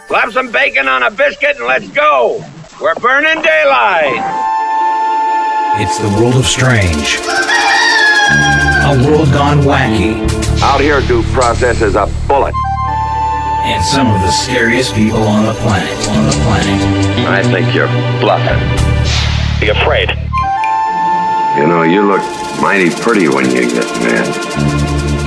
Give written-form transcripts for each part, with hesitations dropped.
Slap some bacon on a biscuit and let's go. We're burning daylight. It's the world of strange. A world gone wacky. Out here, due process is a bullet. And some of the scariest people on the planet. I think you're bluffing. Be afraid. You know, you look mighty pretty when you get mad.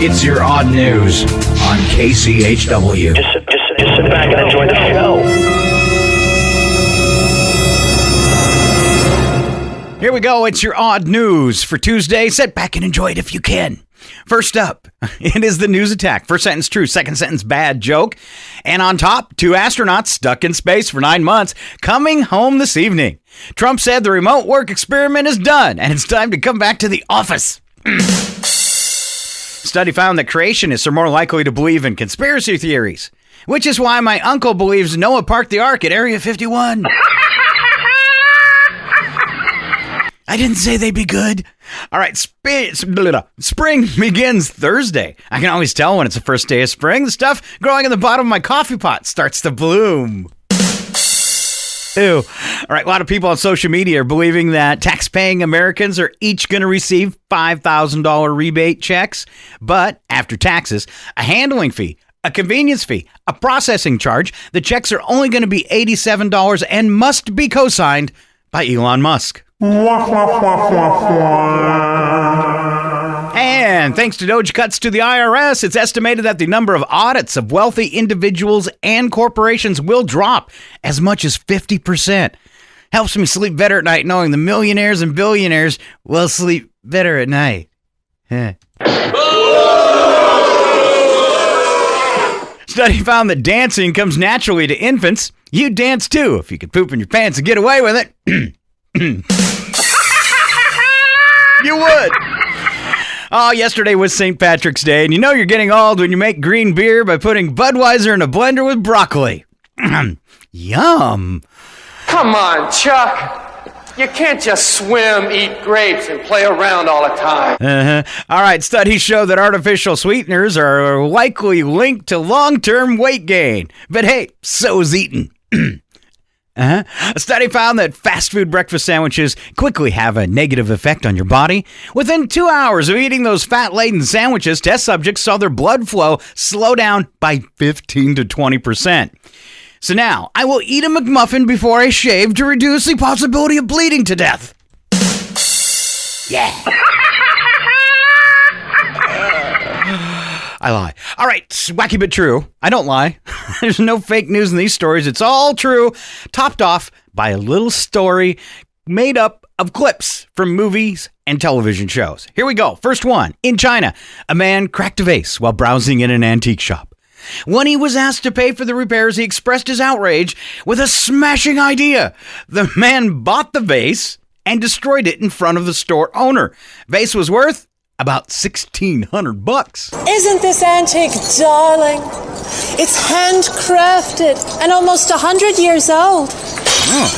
It's your Odd News on KCHW. Just sit back and enjoy the show. Here we go. It's your Odd News for Tuesday. Sit back and enjoy it if you can. First up, it is the news attack. First sentence true, second sentence bad joke. And on top, 2 astronauts stuck in space for 9 months coming home this evening. Trump said the remote work experiment is done and it's time to come back to the office. Study found that creationists are more likely to believe in conspiracy theories, which is why my uncle believes Noah parked the Ark at Area 51. I didn't say they'd be good. All right, spring begins Thursday. I can always tell when it's the first day of spring. The stuff growing in the bottom of my coffee pot starts to bloom. Ew. All right, a lot of people on social media are believing that tax-paying Americans are each going to receive $5,000 rebate checks. But after taxes, a handling fee, a convenience fee, a processing charge, the checks are only going to be $87 and must be co-signed by Elon Musk. And thanks to Doge cuts to the IRS, it's estimated that the number of audits of wealthy individuals and corporations will drop as much as 50%. Helps me sleep better at night knowing the millionaires and billionaires will sleep better at night. Study found that dancing comes naturally to infants. You dance too if you could poop in your pants and get away with it. You would. Oh, yesterday was St. Patrick's Day, and you know you're getting old when you make green beer by putting Budweiser in a blender with broccoli. Yum. Come on, Chuck. You can't just swim, eat grapes, and play around all the time. All right, studies show that artificial sweeteners are likely linked to long-term weight gain. But hey, so's eating. A study found that fast food breakfast sandwiches quickly have a negative effect on your body. Within 2 hours of eating those fat-laden sandwiches, test subjects saw their blood flow slow down by 15 to 20%. So now, I will eat a McMuffin before I shave to reduce the possibility of bleeding to death. Yeah. I lie. All right, wacky but true. I don't lie. There's no fake news in these stories. It's all true, topped off by a little story made up of clips from movies and television shows. Here we go. First one. In China, a man cracked a vase while browsing in an antique shop. When he was asked to pay for the repairs, he expressed his outrage with a smashing idea. The man bought the vase and destroyed it in front of the store owner. Vase was worth about $1,600. Isn't this antique darling? It's handcrafted and almost 100 years old. Oh.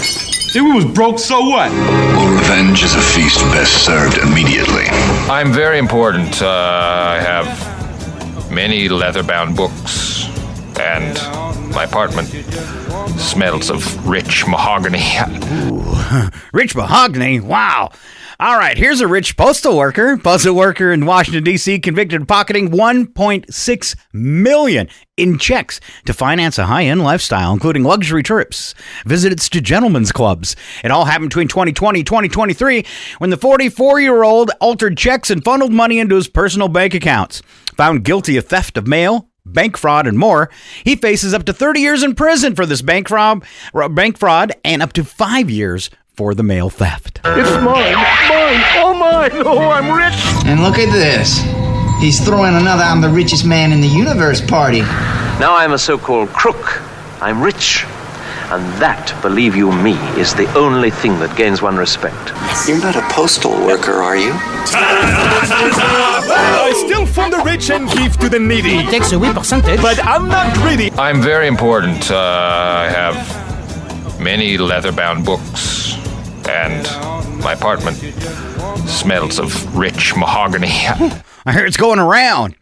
If we was broke, so what? Well, revenge is a feast best served immediately. I'm very important. I have many leather-bound books, and my apartment smells of rich mahogany. Ooh, rich mahogany? Wow. All right, here's a rich postal worker in Washington, D.C., convicted of pocketing $1.6 million in checks to finance a high-end lifestyle, including luxury trips, visits to gentlemen's clubs. It all happened between 2020 and 2023 when the 44-year-old altered checks and funneled money into his personal bank accounts. Found guilty of theft of mail, bank fraud, and more, he faces up to 30 years in prison for this bank fraud and up to 5 years for the mail theft. It's mine, oh mine, oh, I'm rich. And look at this. He's throwing another I'm the richest man in the universe party. Now I'm a so-called crook. I'm rich. And that, believe you me, is the only thing that gains one respect. You're not a postal worker, are you? I steal from the rich and give to the needy. Takes a wee percentage. But I'm not greedy. I'm very important. I have many leather-bound books, and my apartment smells of rich mahogany. I hear it's going around.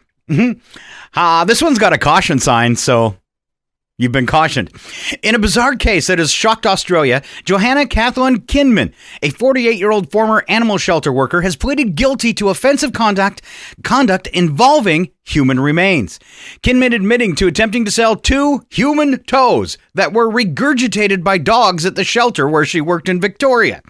This one's got a caution sign, so you've been cautioned. In a bizarre case that has shocked Australia, Johanna Kathleen Kinman, a 48-year-old former animal shelter worker, has pleaded guilty to offensive conduct involving human remains. Kinman admitting to attempting to sell 2 human toes that were regurgitated by dogs at the shelter where she worked in Victoria.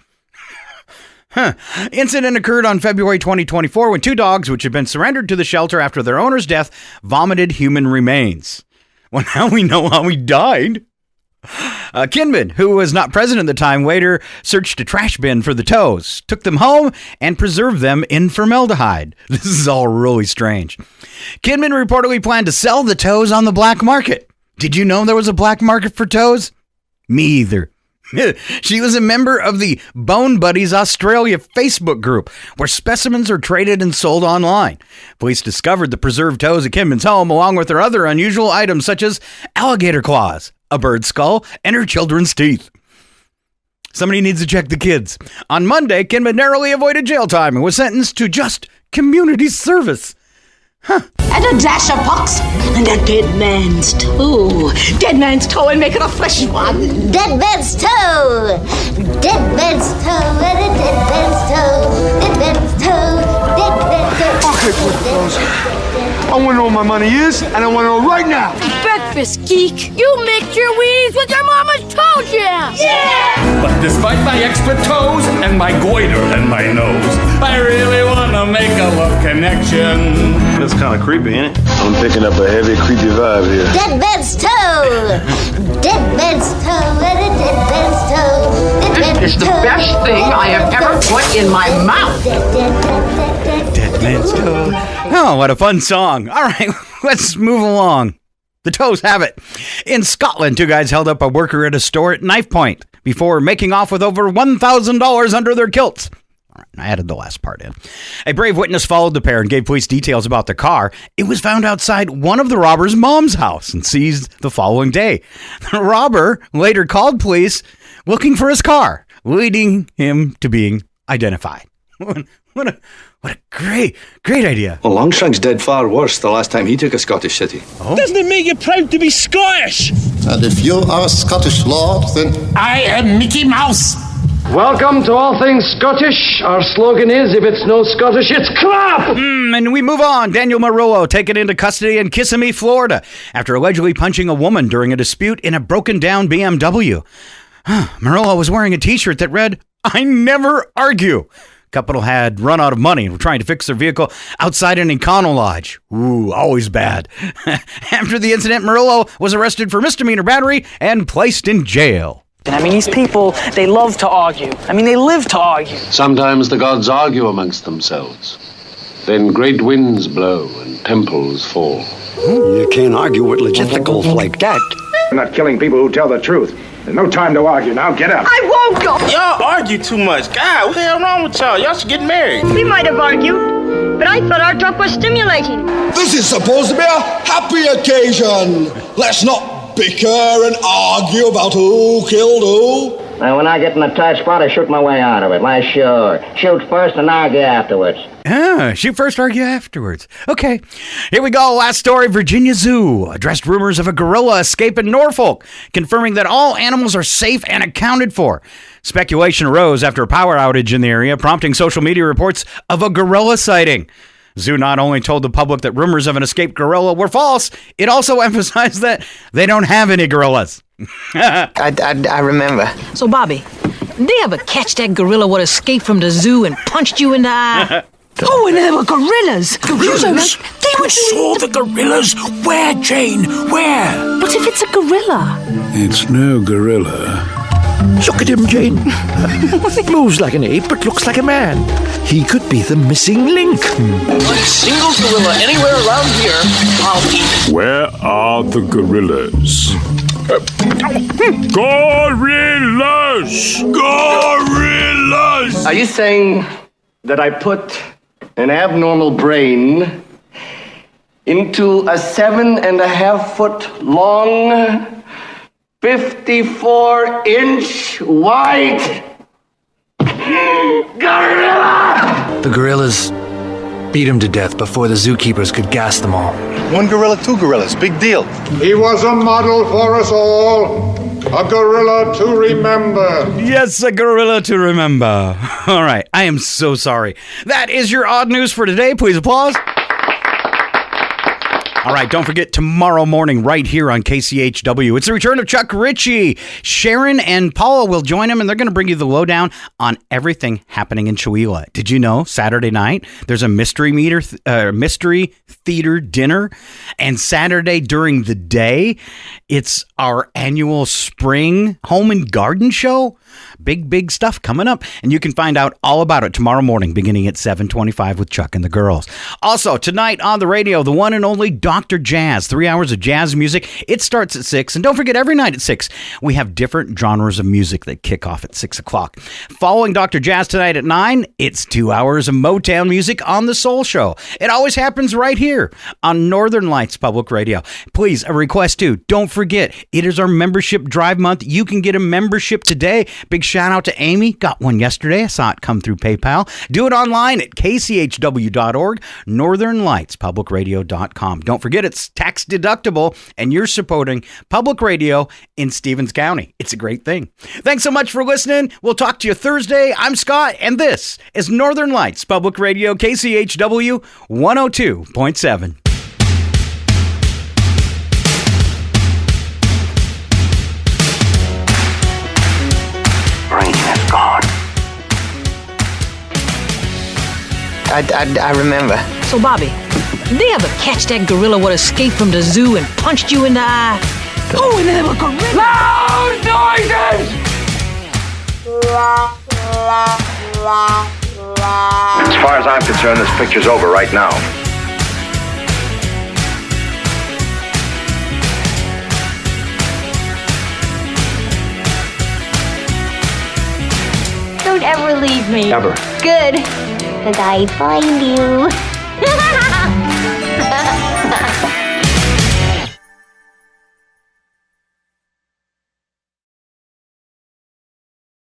Incident occurred on February 2024 when 2 dogs, which had been surrendered to the shelter after their owner's death, vomited human remains. Well, now we know how he died. Kinman, who was not present at the time, later searched a trash bin for the toes, took them home, and preserved them in formaldehyde. This is all really strange. Kinman reportedly planned to sell the toes on the black market. Did you know there was a black market for toes? Me either. She was a member of the Bone Buddies Australia Facebook group, where specimens are traded and sold online. Police discovered the preserved toes at Kinman's home, along with her other unusual items such as alligator claws, a bird skull, and her children's teeth. Somebody needs to check the kids. On Monday, Kinman narrowly avoided jail time and was sentenced to just community service. And a dash of pox, and a dead man's toe. Dead man's toe and make it a fresh one. Dead man's toe. Dead man's toe. And a dead man's toe. Dead man's toe. Dead man's toe. Okay, boys. I want to know where my money is, and I want to know right now. Breakfast geek. You mixed your weeds with your mama's toe jam. Yeah! But despite my extra toes and my goiter and my nose, I really want to make a love connection. That's kind of creepy, ain't it? I'm picking up a heavy, creepy vibe here. Dead man's toe. Dead man's toe. And a dead man's toe. Dead man's toe. It's the best thing I have ever put in my mouth. Dead man's toe. Oh, what a fun song. All right, let's move along. The toes have it. In Scotland, 2 guys held up a worker at a store at knife point before making off with over $1,000 under their kilts. All right, I added the last part in. A brave witness followed the pair and gave police details about the car. It was found outside one of the robbers' mom's house and seized the following day. The robber later called police looking for his car, leading him to being identified. What a great idea. Well, Longshanks did far worse the last time he took a Scottish city. Oh? Doesn't it make you proud to be Scottish? And if you are a Scottish lord, then... I am Mickey Mouse. Welcome to All Things Scottish. Our slogan is, if it's no Scottish, it's crap! And we move on. Daniel Marillo taken into custody in Kissimmee, Florida, after allegedly punching a woman during a dispute in a broken-down BMW. Marillo was wearing a T-shirt that read, "I never argue." Couple had run out of money and were trying to fix their vehicle outside an Econo Lodge. Ooh, always bad. After the incident, Marillo was arrested for misdemeanor battery and placed in jail. I mean, these people, they love to argue. I mean, they live to argue. Sometimes the gods argue amongst themselves. Then great winds blow and temples fall. You can't argue with logisticals like that. I'm not killing people who tell the truth. There's no time to argue. Now get up. I won't go. Y'all argue too much. God, what the hell wrong with y'all? Y'all should get married. We might have argued, but I thought our talk was stimulating. This is supposed to be a happy occasion. Let's not bicker and argue about who killed who. Now, when I get in a tight spot, I shoot my way out of it. Why, sure. Shoot first and argue afterwards. Shoot first, argue afterwards. Okay, here we go. Last story. Virginia Zoo addressed rumors of a gorilla escape in Norfolk, confirming that all animals are safe and accounted for. Speculation arose after a power outage in the area, prompting social media reports of a gorilla sighting. Zoo not only told the public that rumors of an escaped gorilla were false, it also emphasized that they don't have any gorillas. I remember. So, Bobby, did they ever catch that gorilla what escaped from the zoo and punched you in the eye? Oh, and there were gorillas. Gorillas? You saw the gorillas? Where, Jane? Where? But if it's a gorilla? It's no gorilla. Look at him, Jane. Moves like an ape, but looks like a man. He could be the missing link. Not a single gorilla anywhere around here. I'll eat. Where are the gorillas? Gorillas! Gorillas! Are you saying that I put an abnormal brain into a 7.5-foot long, 54-inch wide gorilla? The gorillas Beat him to death before the zookeepers could gas them all. One gorilla, two gorillas. Big deal. He was a model for us all. A gorilla to remember. Yes, a gorilla to remember. All right, I am so sorry. That is your odd news for today. Please applause. All right, don't forget tomorrow morning right here on KCHW. It's the return of Chuck Ritchie. Sharon and Paula will join him, and they're going to bring you the lowdown on everything happening in Chihuahua. Did you know Saturday night there's a mystery theater dinner, and Saturday during the day it's our annual spring home and garden show. Big stuff coming up, and you can find out all about it tomorrow morning beginning at 7:25 with Chuck and the girls. Also, tonight on the radio, the one and only Dr. Jazz, 3 hours of jazz music. It starts at 6, and don't forget, every night at 6, we have different genres of music that kick off at 6 o'clock. Following Dr. Jazz tonight at 9, it's 2 hours of Motown music on The Soul Show. It always happens right here on Northern Lights Public Radio. Please, a request too, don't forget, it is our membership drive month. You can get a membership today. Big shout out to Amy. Got one yesterday. I saw it come through PayPal. Do it online at kchw.org, northernlightspublicradio.com. Don't forget, it's tax deductible, and you're supporting public radio in Stevens County. It's a great thing. Thanks so much for listening. We'll talk to you Thursday. I'm Scott, and this is Northern Lights Public Radio, KCHW 102.7. Gone. I remember. So, Bobby, did they ever catch that gorilla what escaped from the zoo and punched you in the eye? Oh, and they were gorilla! Loud noises! As far as I'm concerned, this picture's over right now. Don't ever leave me. Ever. Good. Because I find you.